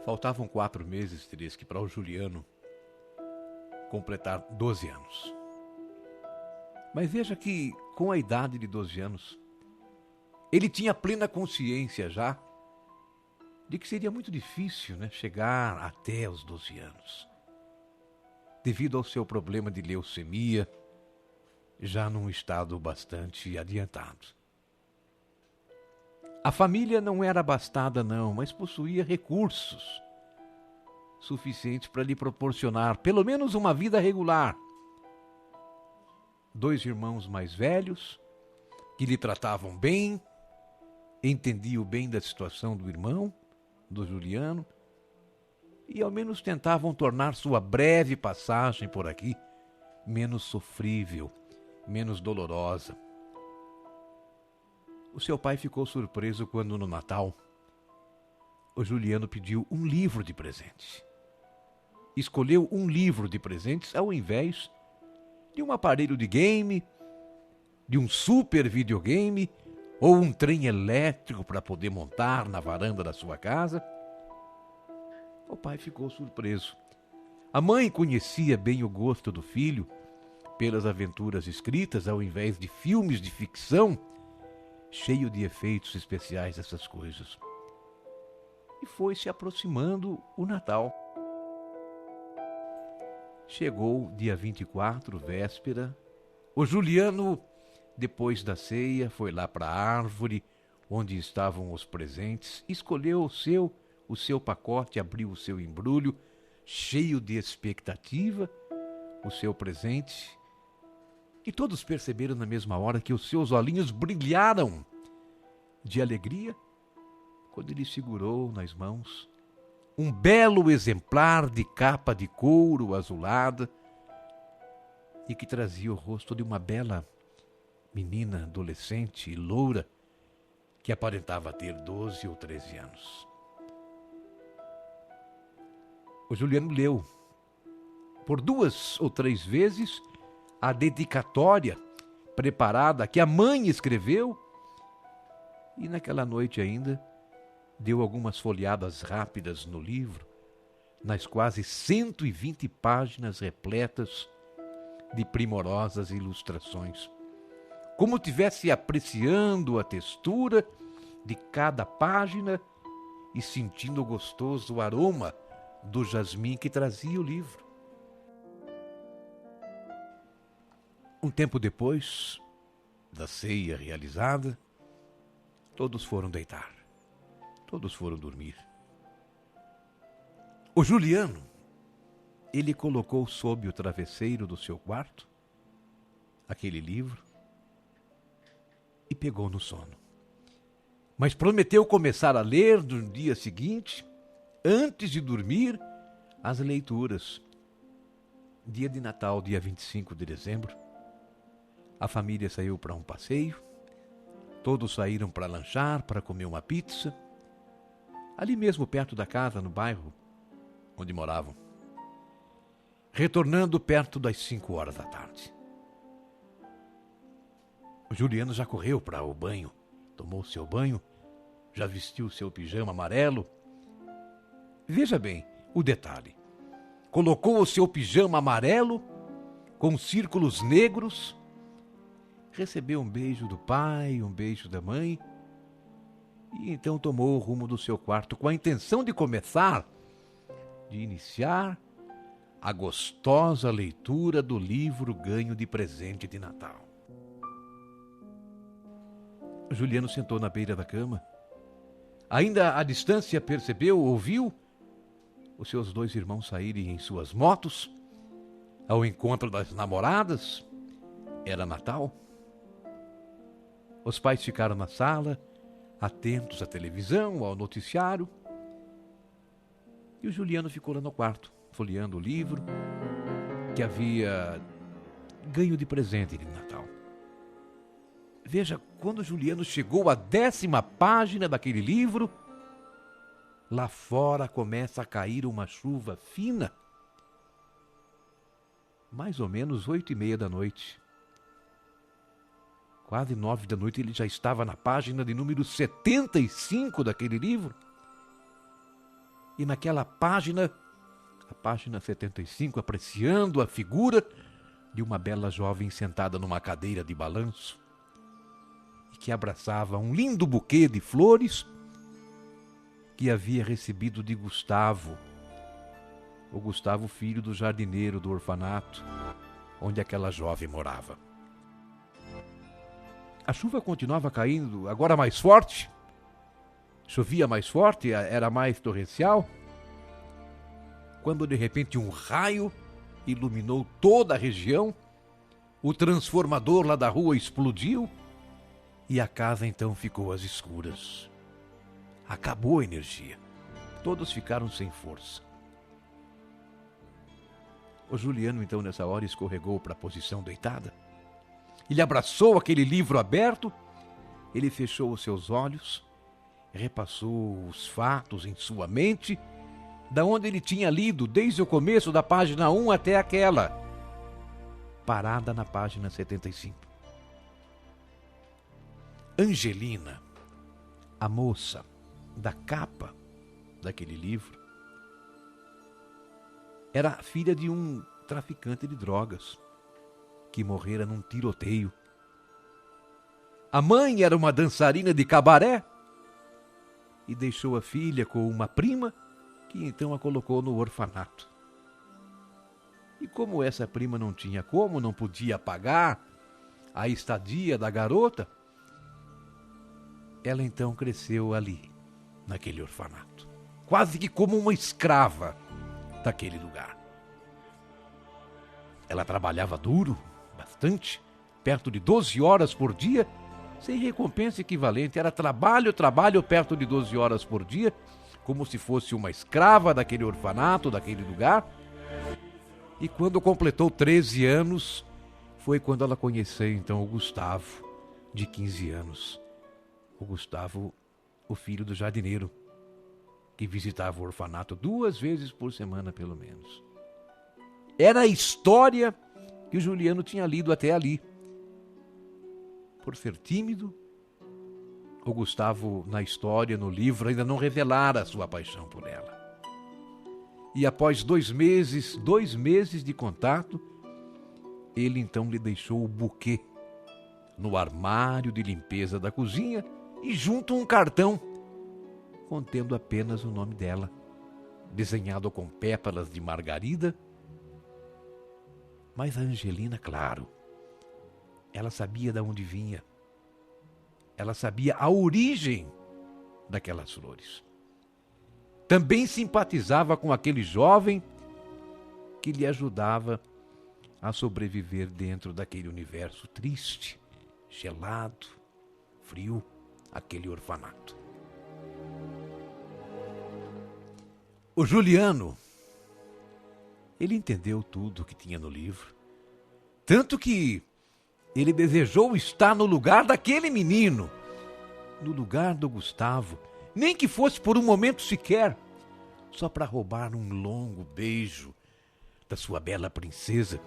Faltavam 4 meses, Teresque, para o Juliano completar 12 anos. Mas veja que, com a idade de 12 anos, ele tinha plena consciência já de que seria muito difícil, né, chegar até os 12 anos. Devido ao seu problema de leucemia, já num estado bastante adiantado. A família não era abastada não, mas possuía recursos suficientes para lhe proporcionar pelo menos uma vida regular. 2 irmãos mais velhos, que lhe tratavam bem, entendiam bem da situação do irmão, do Juliano, e ao menos tentavam tornar sua breve passagem por aqui menos sofrível, menos dolorosa. O seu pai ficou surpreso quando, no Natal, o Juliano pediu um livro de presente. Escolheu um livro de presentes ao invés de um aparelho de game, de um super videogame ou um trem elétrico para poder montar na varanda da sua casa. O pai ficou surpreso. A mãe conhecia bem o gosto do filho pelas aventuras escritas ao invés de filmes de ficção, cheio de efeitos especiais, essas coisas. E foi se aproximando o Natal. Chegou dia 24, véspera. O Juliano, depois da ceia, foi lá para a árvore onde estavam os presentes, escolheu o seu pacote, abriu o seu embrulho, cheio de expectativa, o seu presente. E todos perceberam na mesma hora que os seus olhinhos brilharam de alegria quando ele segurou nas mãos um belo exemplar de capa de couro azulada e que trazia o rosto de uma bela menina adolescente e loura que aparentava ter 12 ou 13 anos. O Juliano leu por 2 ou 3 vezes a dedicatória preparada que a mãe escreveu e naquela noite ainda deu algumas folheadas rápidas no livro, nas quase 120 páginas repletas de primorosas ilustrações, como tivesse apreciando a textura de cada página e sentindo o gostoso aroma do jasmim que trazia o livro. Um tempo depois da ceia realizada, todos foram deitar. Todos foram dormir. O Juliano, ele colocou sob o travesseiro do seu quarto aquele livro e pegou no sono. Mas prometeu começar a ler no dia seguinte, antes de dormir, as leituras. Dia de Natal, dia 25 de dezembro, a família saiu para um passeio, todos saíram para lanchar, para comer uma pizza, ali mesmo perto da casa, no bairro onde moravam. Retornando perto das 5 horas da tarde. O Juliano já correu para o banho, tomou seu banho, já vestiu seu pijama amarelo. Veja bem o detalhe. Colocou o seu pijama amarelo com círculos negros, recebeu um beijo do pai, um beijo da mãe, e então tomou o rumo do seu quarto com a intenção de iniciar a gostosa leitura do livro ganho de presente de Natal. Juliano sentou na beira da cama. Ainda à distância percebeu, ouviu os seus 2 irmãos saírem em suas motos ao encontro das namoradas. Era Natal. Os pais ficaram na sala, atentos à televisão, ao noticiário. E o Juliano ficou lá no quarto, folheando o livro que havia ganho de presente de Natal. Veja, quando o Juliano chegou à 10ª página daquele livro, lá fora começa a cair uma chuva fina. Mais ou menos 8h30 da noite. Quase 9 da noite ele já estava na página de número 75 daquele livro. e naquela página, a página 75, apreciando a figura de uma bela jovem sentada numa cadeira de balanço e que abraçava um lindo buquê de flores que havia recebido de Gustavo, o Gustavo, filho do jardineiro do orfanato, onde aquela jovem morava. A chuva continuava caindo, agora mais forte. Chovia mais forte, era mais torrencial, quando de repente um raio iluminou toda a região, o transformador lá da rua explodiu e a casa então ficou às escuras. Acabou a energia. Todos ficaram sem força. O Juliano então nessa hora escorregou para a posição deitada. Ele abraçou aquele livro aberto, ele fechou os seus olhos, repassou os fatos em sua mente, da onde ele tinha lido desde o começo da página 1 até aquela, parada na página 75. Angelina, a moça da capa daquele livro, era filha de um traficante de drogas que morrera num tiroteio. A mãe era uma dançarina de cabaré e deixou a filha com uma prima que então a colocou no orfanato. E como essa prima não tinha como, não podia pagar a estadia da garota, ela então cresceu ali, naquele orfanato, quase que como uma escrava daquele lugar. Ela trabalhava duro, bastante, perto de 12 horas por dia, sem recompensa equivalente. Era trabalho perto de 12 horas por dia, como se fosse uma escrava daquele orfanato, daquele lugar. E quando completou 13 anos, foi quando ela conheceu então o Gustavo, de 15 anos. O Gustavo, o filho do jardineiro, que visitava o orfanato 2 vezes por semana, pelo menos. Era a história que o Juliano tinha lido até ali. Por ser tímido, o Gustavo, na história, no livro, ainda não revelara a sua paixão por ela. E após 2 meses de contato, ele então lhe deixou o buquê no armário de limpeza da cozinha e junto um cartão contendo apenas o nome dela, desenhado com pétalas de margarida. Mas a Angelina, claro, ela sabia de onde vinha. Ela sabia a origem daquelas flores. Também simpatizava com aquele jovem que lhe ajudava a sobreviver dentro daquele universo triste, gelado, frio, aquele orfanato. O Juliano, ele entendeu tudo o que tinha no livro, tanto que ele desejou estar no lugar daquele menino, no lugar do Gustavo, nem que fosse por um momento sequer, só para roubar um longo beijo da sua bela princesa,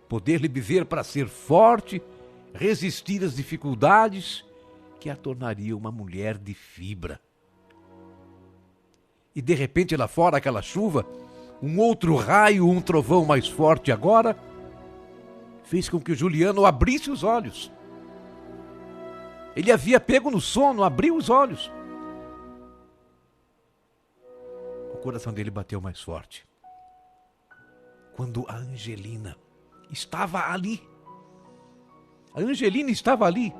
poder lhe dizer para ser forte, resistir às dificuldades que a tornaria uma mulher de fibra. E de repente lá fora, aquela chuva, um outro raio, um trovão mais forte agora, fez com que o Juliano abrisse os olhos. Ele havia pego no sono, abriu os olhos. O coração dele bateu mais forte. Quando a Angelina estava ali. A Angelina estava ali,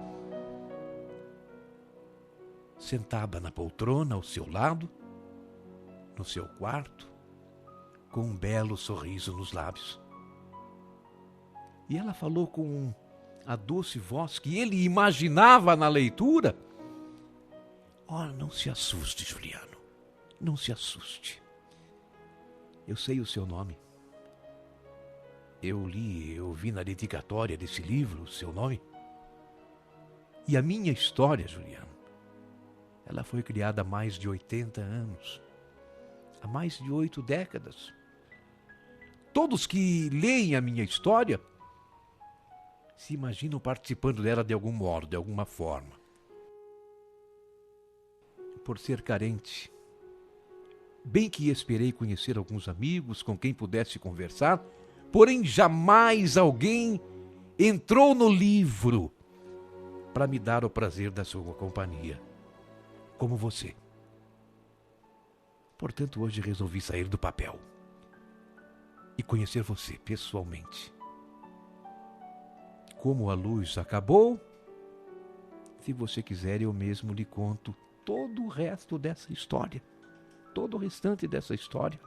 sentada na poltrona ao seu lado, no seu quarto, com um belo sorriso nos lábios. E ela falou com a doce voz que ele imaginava na leitura: "Ora, não se assuste, Juliano, não se assuste. Eu sei o seu nome. Eu vi na dedicatória desse livro o seu nome. E a minha história, Juliano, ela foi criada há mais de 80 anos. Há mais de 8 décadas. Todos que leem a minha história se imaginam participando dela de algum modo, de alguma forma. Por ser carente, Bem que esperei conhecer alguns amigos com quem pudesse conversar, porém jamais alguém entrou no livro para me dar o prazer da sua companhia, como você. Portanto, hoje resolvi sair do papel e conhecer você pessoalmente. Como a luz acabou, se você quiser, eu mesmo lhe conto todo o resto dessa história, todo o restante dessa história.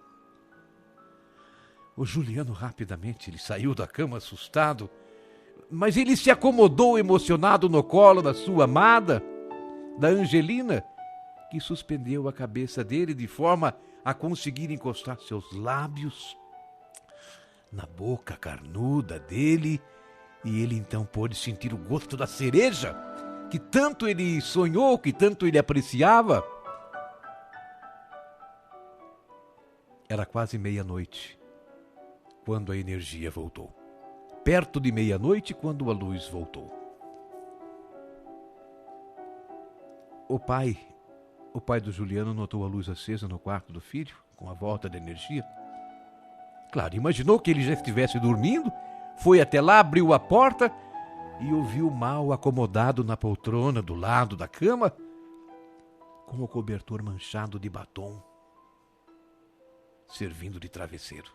O Juliano rapidamente ele saiu da cama assustado, mas ele se acomodou emocionado no colo da sua amada, da Angelina, que suspendeu a cabeça dele de forma a conseguir encostar seus lábios na boca carnuda dele, e ele então pôde sentir o gosto da cereja, que tanto ele sonhou, que tanto ele apreciava. Era quase meia-noite, quando a energia voltou. Perto de meia-noite, quando a luz voltou. O pai do Juliano notou a luz acesa no quarto do filho, com a volta da energia. Claro, imaginou que ele já estivesse dormindo, foi até lá, abriu a porta e ouviu mal acomodado na poltrona do lado da cama, com o cobertor manchado de batom, servindo de travesseiro.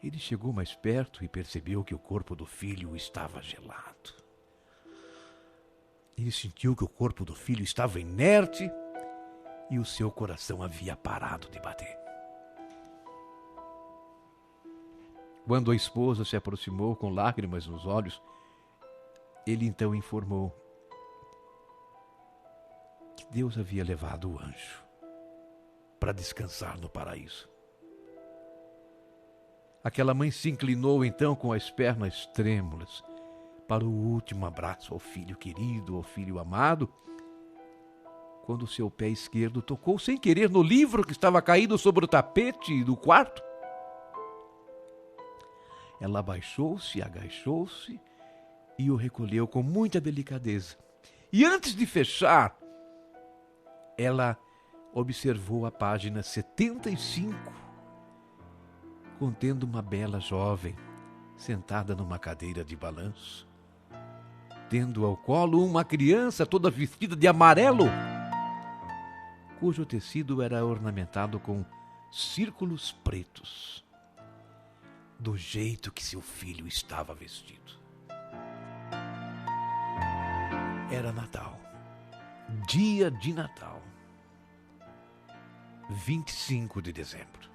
Ele chegou mais perto e percebeu que o corpo do filho estava gelado. Ele sentiu que o corpo do filho estava inerte e o seu coração havia parado de bater. Quando a esposa se aproximou com lágrimas nos olhos, ele então informou que Deus havia levado o anjo para descansar no paraíso. Aquela mãe se inclinou então com as pernas trêmulas para o último abraço ao filho querido, ao filho amado, quando seu pé esquerdo tocou sem querer no livro que estava caído sobre o tapete do quarto. Ela abaixou-se, agachou-se e o recolheu com muita delicadeza. E antes de fechar, ela observou a página 75, contendo uma bela jovem sentada numa cadeira de balanço, tendo ao colo uma criança toda vestida de amarelo, cujo tecido era ornamentado com círculos pretos, do jeito que seu filho estava vestido. Era Natal, dia de Natal, 25 de dezembro.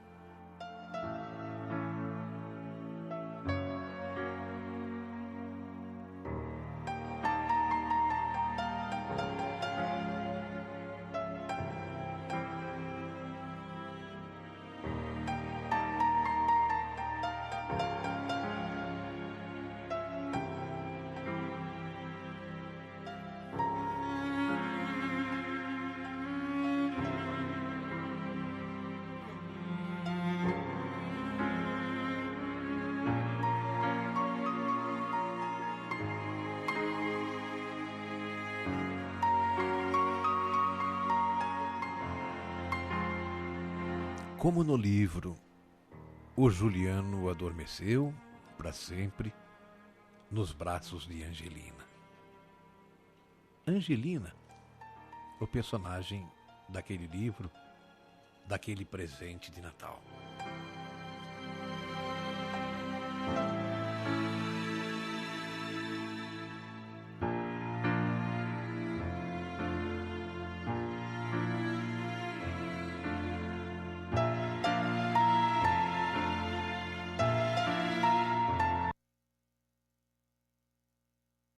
Como no livro, o Juliano adormeceu para sempre nos braços de Angelina. Angelina, o personagem daquele livro, daquele presente de Natal.